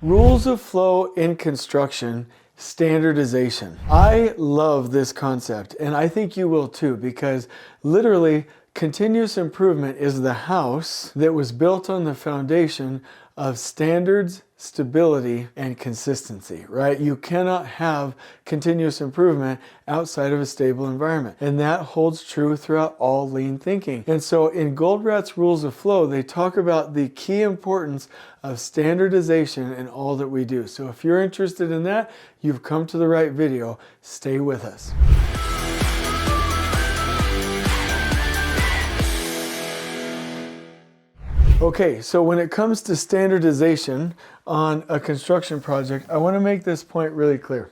Rules of flow in construction, standardization. I love this concept, and I think you will too, because literally continuous improvement is the house that was built on the foundation of standards, stability, and consistency, right? You cannot have continuous improvement outside of a stable environment. And that holds true throughout all lean thinking. And so in Goldratt's Rules of Flow, they talk about the key importance of standardization in all that we do. So if you're interested in that, you've come to the right video. Stay with us. Okay, so when it comes to standardization on a construction project, I want to make this point really clear.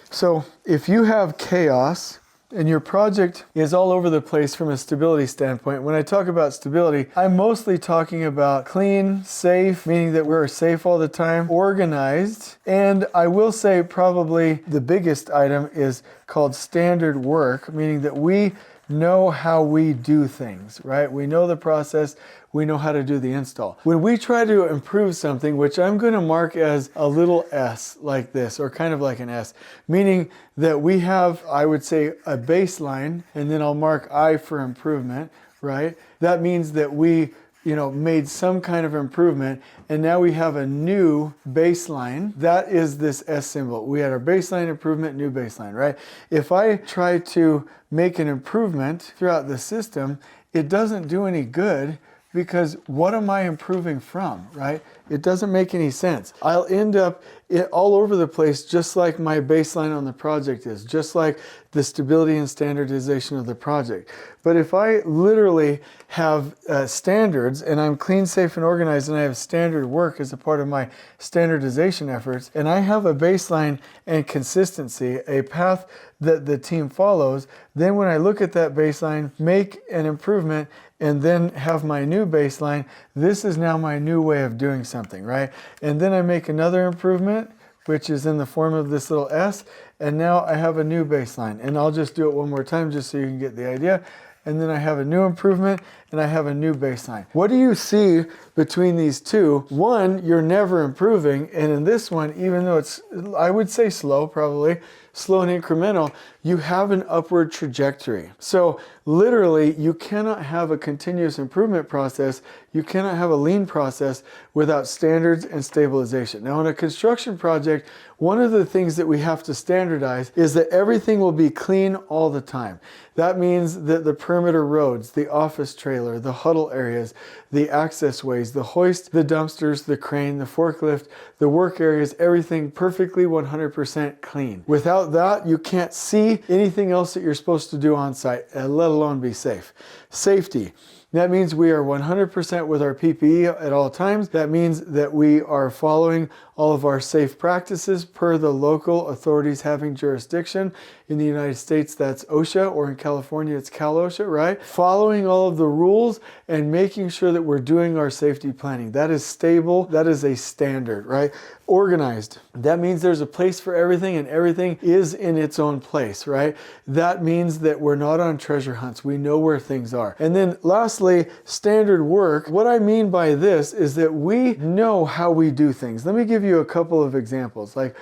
So if you have chaos and your project is all over the place from a stability standpoint, when I talk about stability, I'm mostly talking about clean, safe, meaning that we're safe all the time, organized, and I will say probably the biggest item is called standard work, meaning that we know how we do things, right? We know the process, we know how to do the install. When we try to improve something, which I'm going to mark as a little S like this, or kind of like an S, meaning that we have, I would say, a baseline, and then I'll mark I for improvement, right? That means that we made some kind of improvement, and now we have a new baseline. That is this S symbol. We had our baseline, improvement, new baseline, right? If I try to make an improvement throughout the system, it doesn't do any good, because what am I improving from, right? It doesn't make any sense. I'll end up all over the place, just like my baseline on the project is, just like the stability and standardization of the project. But if I literally have standards, and I'm clean, safe, and organized, and I have standard work as a part of my standardization efforts, and I have a baseline and consistency, a path that the team follows, then when I look at that baseline, make an improvement, and then have my new baseline, this is now my new way of doing something, right? And then I make another improvement, which is in the form of this little S, and now I have a new baseline. And I'll just do it one more time just so you can get the idea. And then I have a new improvement, and I have a new baseline. What do you see between these two? One, you're never improving, and in this one, even though it's, I would say slow, probably, slow and incremental, you have an upward trajectory. So literally, you cannot have a continuous improvement process, you cannot have a lean process without standards and stabilization. Now, in a construction project, one of the things that we have to standardize is that everything will be clean all the time. That means that the perimeter roads, the office trailer, the huddle areas, the access ways, the hoist, the dumpsters, the crane, the forklift, the work areas, everything perfectly 100% clean. Without that, you can't see anything else that you're supposed to do on site, let alone be safe. Safety. That means we are 100% with our PPE at all times. That means that we are following all of our safe practices per the local authorities having jurisdiction. In the United States, that's OSHA, or in California, it's Cal OSHA, right? Following all of the rules and making sure that we're doing our safety planning. That is stable. That is a standard, right? Organized. That means there's a place for everything, and everything is in its own place, right? That means that we're not on treasure hunts. We know where things are. And then lastly, standard work. What I mean by this is that we know how we do things. Let me give you a couple of examples. Like,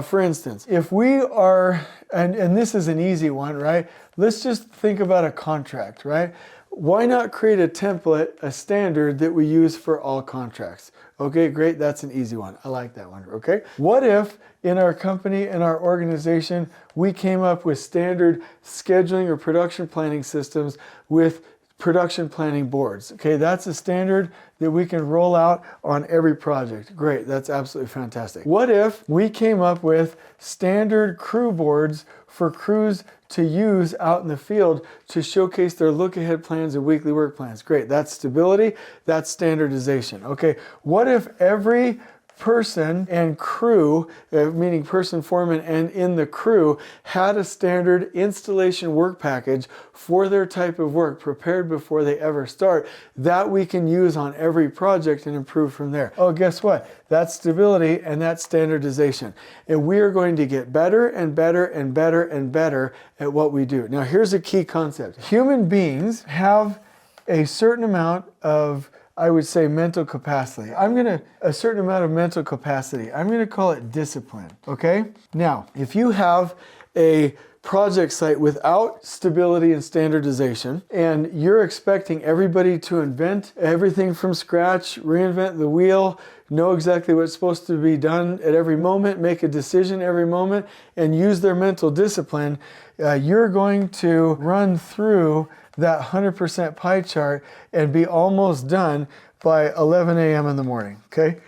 for instance, if we are, and this is an easy one, right? Let's just think about a contract, right? Why not create a template, a standard that we use for all contracts? Okay, great, that's an easy one. I like that one, okay? What if in our company, in our organization, we came up with standard scheduling or production planning systems with production planning boards? Okay, that's a standard that we can roll out on every project. Great, that's absolutely fantastic. What if we came up with standard crew boards for crews to use out in the field to showcase their look-ahead plans and weekly work plans? Great, that's stability, that's standardization. Okay, what if every person and crew, meaning person, foreman, and in the crew, had a standard installation work package for their type of work prepared before they ever start, that we can use on every project and improve from there? Oh, guess what? That's stability, and that's standardization. And we are going to get better and better and better and better at what we do. Now, here's a key concept. Human beings have a certain amount of I would say mental capacity. A certain amount of mental capacity. I'm gonna call it discipline, okay? Now, if you have a project site without stability and standardization, and you're expecting everybody to invent everything from scratch, reinvent the wheel, know exactly what's supposed to be done at every moment, make a decision every moment, and use their mental discipline, you're going to run through that 100% pie chart and be almost done by 11 a.m. in the morning, okay?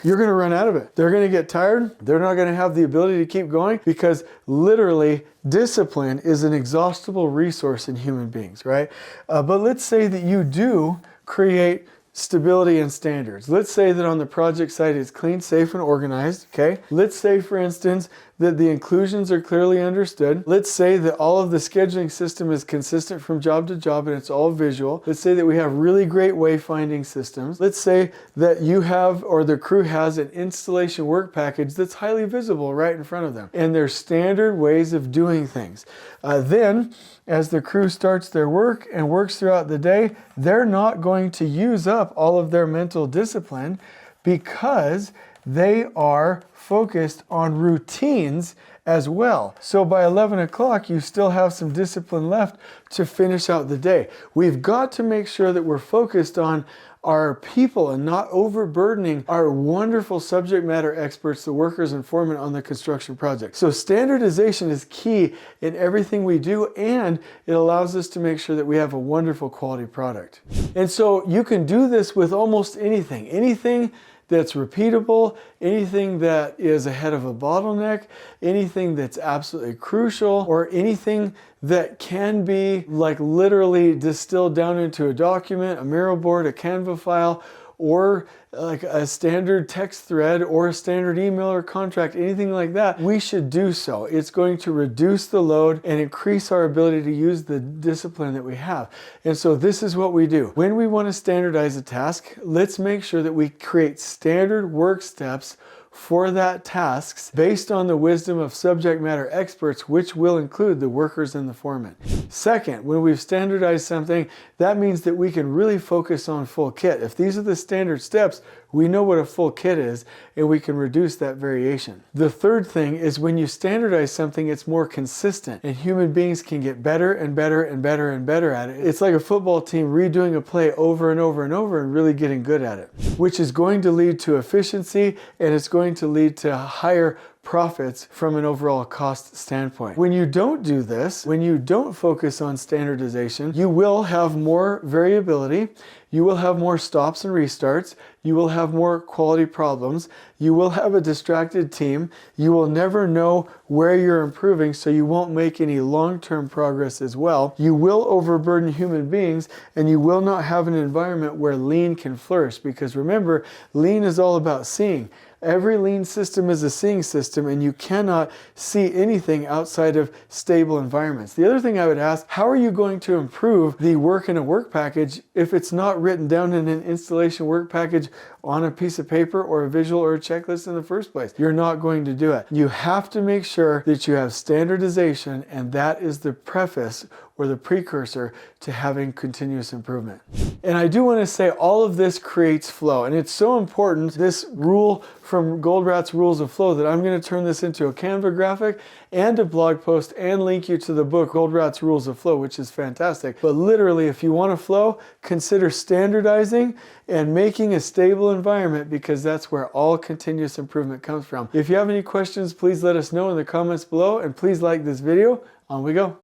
You're going to run out of it. They're going to get tired. They're not going to have the ability to keep going, because literally discipline is an inexhaustible resource in human beings, right? But let's say that you do create stability and standards. Let's say that on the project site it's clean, safe, and organized, okay? Let's say, for instance, that the inclusions are clearly understood. Let's say that all of the scheduling system is consistent from job to job and it's all visual. Let's say that we have really great wayfinding systems. Let's say that you have, or the crew has, an installation work package that's highly visible right in front of them. And there's standard ways of doing things. Then, as the crew starts their work and works throughout the day, they're not going to use up all of their mental discipline, because they are focused on routines as well. So by 11 o'clock, you still have some discipline left to finish out the day. We've got to make sure that we're focused on our people and not overburdening our wonderful subject matter experts, the workers and foremen on the construction project. So standardization is key in everything we do, and it allows us to make sure that we have a wonderful quality product. And so you can do this with almost anything that's repeatable, anything that is ahead of a bottleneck, anything that's absolutely crucial, or anything that can be like literally distilled down into a document, a Miro board, a Canva file, or like a standard text thread or a standard email or contract, anything like that. We should do so. It's going to reduce the load and increase our ability to use the discipline that we have. And so this is what we do. When we want to standardize a task, let's make sure that we create standard work steps for that tasks based on the wisdom of subject matter experts, which will include the workers and the foremen. Second, when we've standardized something, that means that we can really focus on full kit. If these are the standard steps, we know what a full kit is, and we can reduce that variation. The third thing is, when you standardize something, it's more consistent, and human beings can get better and better and better and better at it. It's like a football team redoing a play over and over and over and really getting good at it, which is going to lead to efficiency, and it's going to lead to higher profits from an overall cost standpoint. When you don't do this, when you don't focus on standardization, you will have more variability, you will have more stops and restarts, you will have more quality problems, you will have a distracted team, you will never know where you're improving, so you won't make any long-term progress as well. You will overburden human beings, and you will not have an environment where lean can flourish, because remember, lean is all about seeing. Every lean system is a seeing system, and you cannot see anything outside of stable environments. The other thing I would ask, how are you going to improve the work in a work package if it's not written down in an installation work package on a piece of paper or a visual or a checklist in the first place? You're not going to do it. You have to make sure that you have standardization, and that is the preface or the precursor to having continuous improvement. And I do want to say, all of this creates flow, and it's so important, this rule from Goldrat's Rules of Flow, that I'm going to turn this into a Canva graphic and a blog post and link you to the book Goldrat's Rules of Flow, which is fantastic. But literally, if you want to flow, consider standardizing and making a stable environment, because that's where all continuous improvement comes from. If you have any questions, please let us know in the comments below, and please like this video. On we go.